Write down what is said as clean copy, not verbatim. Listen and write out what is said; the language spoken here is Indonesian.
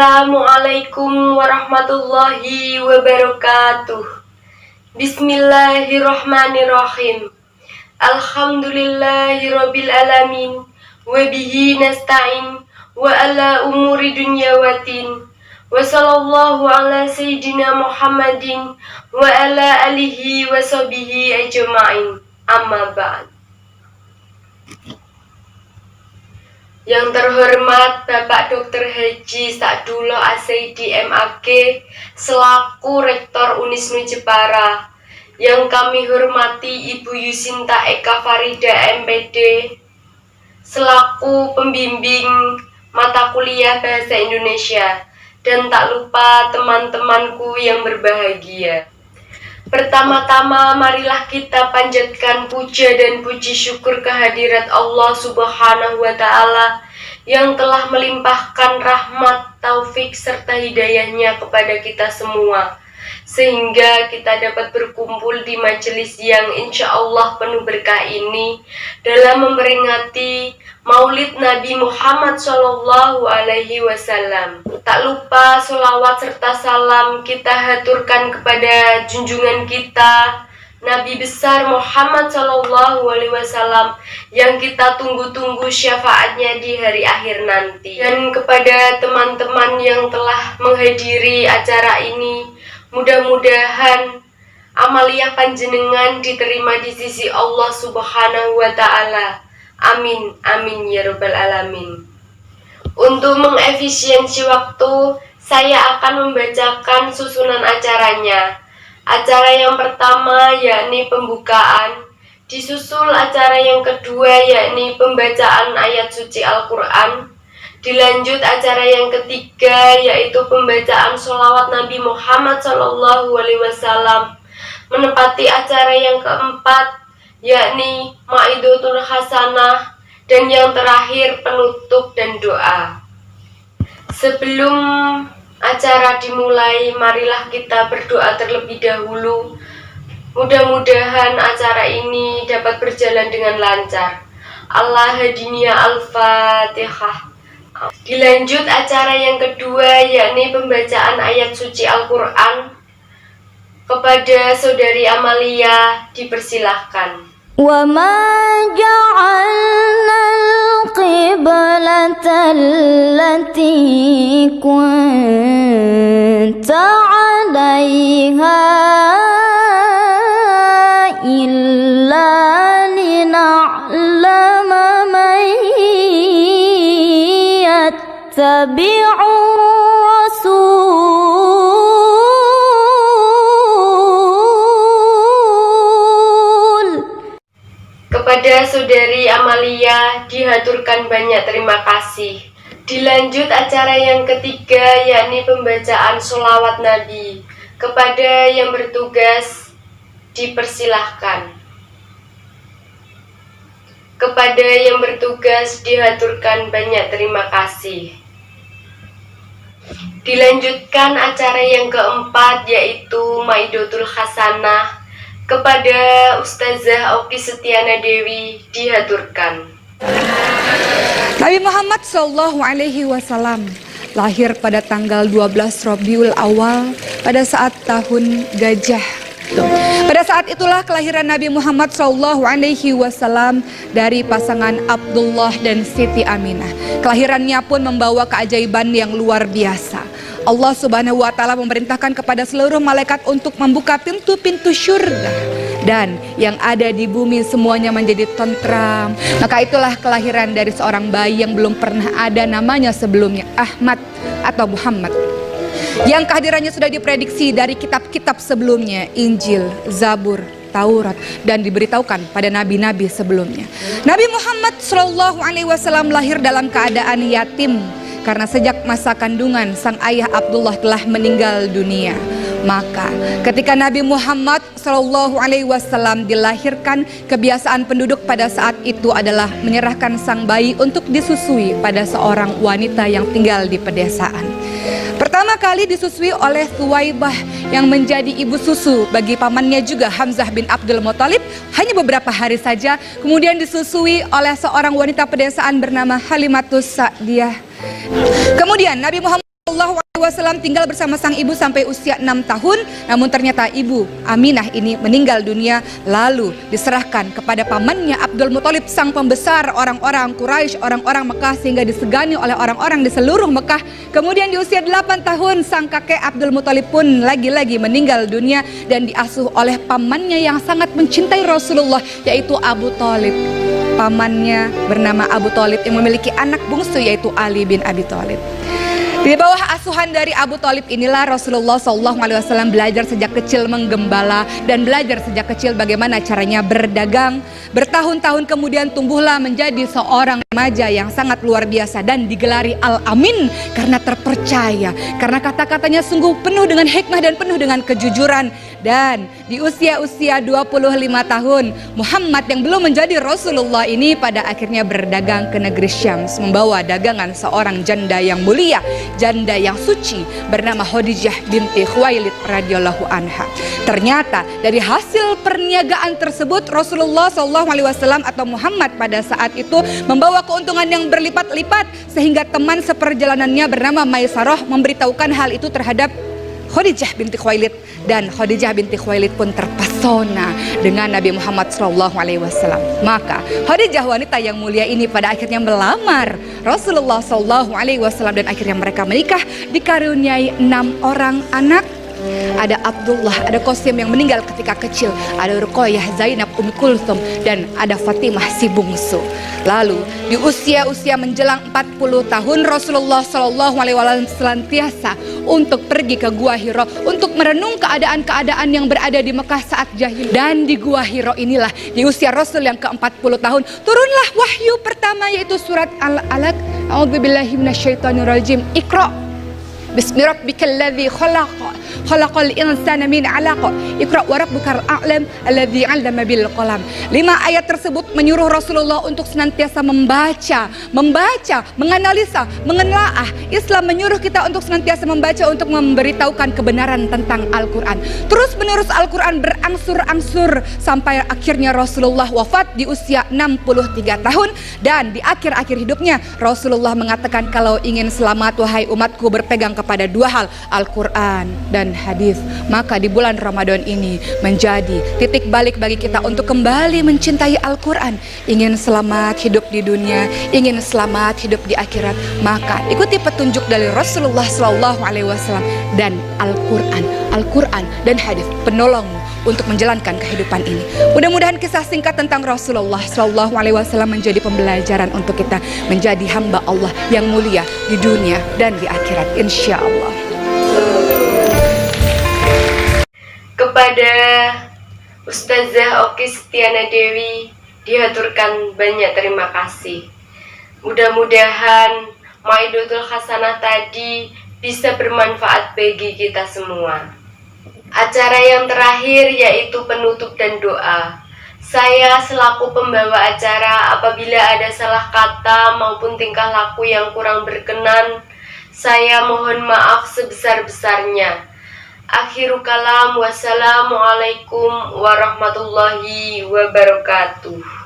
Assalamualaikum warahmatullahi wabarakatuh. Bismillahirrahmanirrahim. Alhamdulillahirabbil alamin. Wa bihi nasta'in wa ala umuri dunya waddin. Wa sallallahu ala sayyidina Muhammadin wa ala alihi wa sahbihi ajma'in. Amma ba'd. Yang terhormat Bapak Dr. Haji Sa'dullah As-Saidi MAG selaku Rektor Unisnu Jepara, yang kami hormati Ibu Yusinta Eka Farida MPD selaku pembimbing mata kuliah Bahasa Indonesia, dan tak lupa teman-temanku yang berbahagia. Pertama-tama marilah kita panjatkan puja dan puji syukur kehadirat Allah Subhanahu wa Ta'ala yang telah melimpahkan rahmat, taufik serta hidayahnya kepada kita semua, sehingga kita dapat berkumpul di majelis yang insya Allah penuh berkah ini dalam memperingati Maulid Nabi Muhammad SAW. Tak lupa sholawat serta salam kita haturkan kepada junjungan kita Nabi besar Muhammad SAW yang kita tunggu-tunggu syafaatnya di hari akhir nanti. Dan kepada teman-teman yang telah menghadiri acara ini, mudah-mudahan amaliyah panjenengan diterima di sisi Allah Subhanahu wa Ta'ala. Amin, amin ya rabbal alamin. Untuk mengefisiensi waktu, saya akan membacakan susunan acaranya. Acara yang pertama yakni pembukaan, disusul acara yang kedua yakni pembacaan ayat suci Al-Quran, dilanjut acara yang ketiga yaitu pembacaan sholawat Nabi Muhammad SAW, menepati acara yang keempat yakni Maidotul Hasanah, dan yang terakhir penutup dan doa. Sebelum acara dimulai, marilah kita berdoa terlebih dahulu. Mudah-mudahan acara ini dapat berjalan dengan lancar. Allah hadinya Al-Fatihah. Dilanjut acara yang kedua yakni pembacaan ayat suci Al-Quran. Kepada Saudari Amalia dipersilahkan. وَمَا جَعَلْنَا الْقِبْلَةَ الَّتِي كُنْتَ عَلَيْهَا إِلَّا لِنَعْلَمَ مَنْ يَتَّبِعُ الرَّسُولَ. Kepada Saudari Amalia dihaturkan banyak terima kasih. Dilanjut acara yang ketiga yakni pembacaan sholawat Nabi. Kepada yang bertugas dipersilahkan. Kepada yang bertugas dihaturkan banyak terima kasih. Dilanjutkan acara yang keempat yaitu Maidotul Hasanah. Kepada Ustazah Oki Setiana Dewi dihaturkan. Nabi Muhammad SAW lahir pada tanggal 12 Rabiul Awal pada saat tahun gajah. Pada saat itulah kelahiran Nabi Muhammad SAW dari pasangan Abdullah dan Siti Aminah. Kelahirannya pun membawa keajaiban yang luar biasa. Allah Subhanahu wa Ta'ala memerintahkan kepada seluruh malaikat untuk membuka pintu-pintu syurga, dan yang ada di bumi semuanya menjadi tentram. Maka itulah kelahiran dari seorang bayi yang belum pernah ada namanya sebelumnya, Ahmad atau Muhammad, yang kehadirannya sudah diprediksi dari kitab-kitab sebelumnya, Injil, Zabur, Taurat, dan diberitahukan pada nabi-nabi sebelumnya. Nabi Muhammad SAW lahir dalam keadaan yatim karena sejak masa kandungan sang ayah Abdullah telah meninggal dunia. Maka ketika Nabi Muhammad SAW dilahirkan, kebiasaan penduduk pada saat itu adalah menyerahkan sang bayi untuk disusui pada seorang wanita yang tinggal di pedesaan. Pertama kali disusui oleh Thuwaibah yang menjadi ibu susu bagi pamannya juga Hamzah bin Abdul Muthalib hanya beberapa hari saja. Kemudian disusui oleh seorang wanita pedesaan bernama Halimatus Sa'diyah. Kemudian Nabi Muhammad SAW tinggal bersama sang ibu sampai usia 6 tahun. Namun ternyata ibu Aminah ini meninggal dunia, lalu diserahkan kepada pamannya Abdul Muthalib, sang pembesar orang-orang Quraisy, orang-orang Mekah, sehingga disegani oleh orang-orang di seluruh Mekah. Kemudian di usia 8 tahun sang kakek Abdul Muthalib pun lagi-lagi meninggal dunia dan diasuh oleh pamannya yang sangat mencintai Rasulullah, yaitu Abu Thalib. Pamannya bernama Abu Thalib yang memiliki anak bungsu yaitu Ali bin Abi Thalib. Di bawah asuhan dari Abu Thalib inilah Rasulullah SAW belajar sejak kecil menggembala dan belajar sejak kecil bagaimana caranya berdagang. Bertahun-tahun kemudian tumbuhlah menjadi seorang remaja yang sangat luar biasa dan digelari Al-Amin karena terpercaya, karena kata-katanya sungguh penuh dengan hikmah dan penuh dengan kejujuran. Dan di usia-usia 25 tahun, Muhammad yang belum menjadi Rasulullah ini pada akhirnya berdagang ke negeri Syams, membawa dagangan seorang janda yang mulia, janda yang suci bernama Khadijah binti Khuwailid radhiyallahu anha. Ternyata dari hasil perniagaan tersebut Rasulullah SAW atau Muhammad pada saat itu membawa keuntungan yang berlipat-lipat, sehingga teman seperjalanannya bernama Maisarah memberitahukan hal itu terhadap Khadijah binti Khuwailid, dan Khadijah binti Khuwailid pun terpesona dengan Nabi Muhammad SAW. Maka Khadijah, wanita yang mulia ini, pada akhirnya melamar Rasulullah SAW dan akhirnya mereka menikah, dikaruniai 6 orang anak. Ada Abdullah, ada Qasim yang meninggal ketika kecil, ada Ruqayyah, Zainab, Ummi Kulthum, dan ada Fatimah si bungsu. Lalu di usia-usia menjelang 40 tahun Rasulullah SAW senantiasa untuk pergi ke Gua Hira untuk merenung keadaan-keadaan yang berada di Mekah saat jahil. Dan di Gua Hira inilah di usia Rasul yang ke-40 tahun turunlah wahyu pertama, yaitu surat Al-Alaq. A'udzubillahi minasyaitonirrajim. Iqra Bismi rabbikal ladzi khalaq, khalaqal insana min 'alaq, Iqra wa rabbukal a'lam alladzi 'allama bil qalam. 5 ayat tersebut menyuruh Rasulullah untuk senantiasa membaca, menganalisa, menelaah. Islam menyuruh kita untuk senantiasa membaca untuk memberitahukan kebenaran tentang Al-Qur'an. Terus menerus Al-Qur'an berangsur-angsur sampai akhirnya Rasulullah wafat di usia 63 tahun, dan di akhir-akhir hidupnya Rasulullah mengatakan, kalau ingin selamat wahai umatku, berpegang kepada 2 hal, Al-Quran dan hadis. Maka di bulan Ramadan ini menjadi titik balik bagi kita untuk kembali mencintai Al-Quran. Ingin selamat hidup di dunia, ingin selamat hidup di akhirat, maka ikuti petunjuk dari Rasulullah SAW dan Al-Quran dan hadis, penolongmu untuk menjalankan kehidupan ini. Mudah-mudahan kisah singkat tentang Rasulullah SAW menjadi pembelajaran untuk kita menjadi hamba Allah yang mulia di dunia dan di akhirat, insya Allah. Kepada Ustazah Oki Setiana Dewi dihaturkan banyak terima kasih. Mudah-mudahan Maidotul Hasanah tadi bisa bermanfaat bagi kita semua. Acara yang terakhir yaitu penutup dan doa. Saya selaku pembawa acara, apabila ada salah kata maupun tingkah laku yang kurang berkenan, saya mohon maaf sebesar-besarnya. Akhirul kalam, wassalamualaikum warahmatullahi wabarakatuh.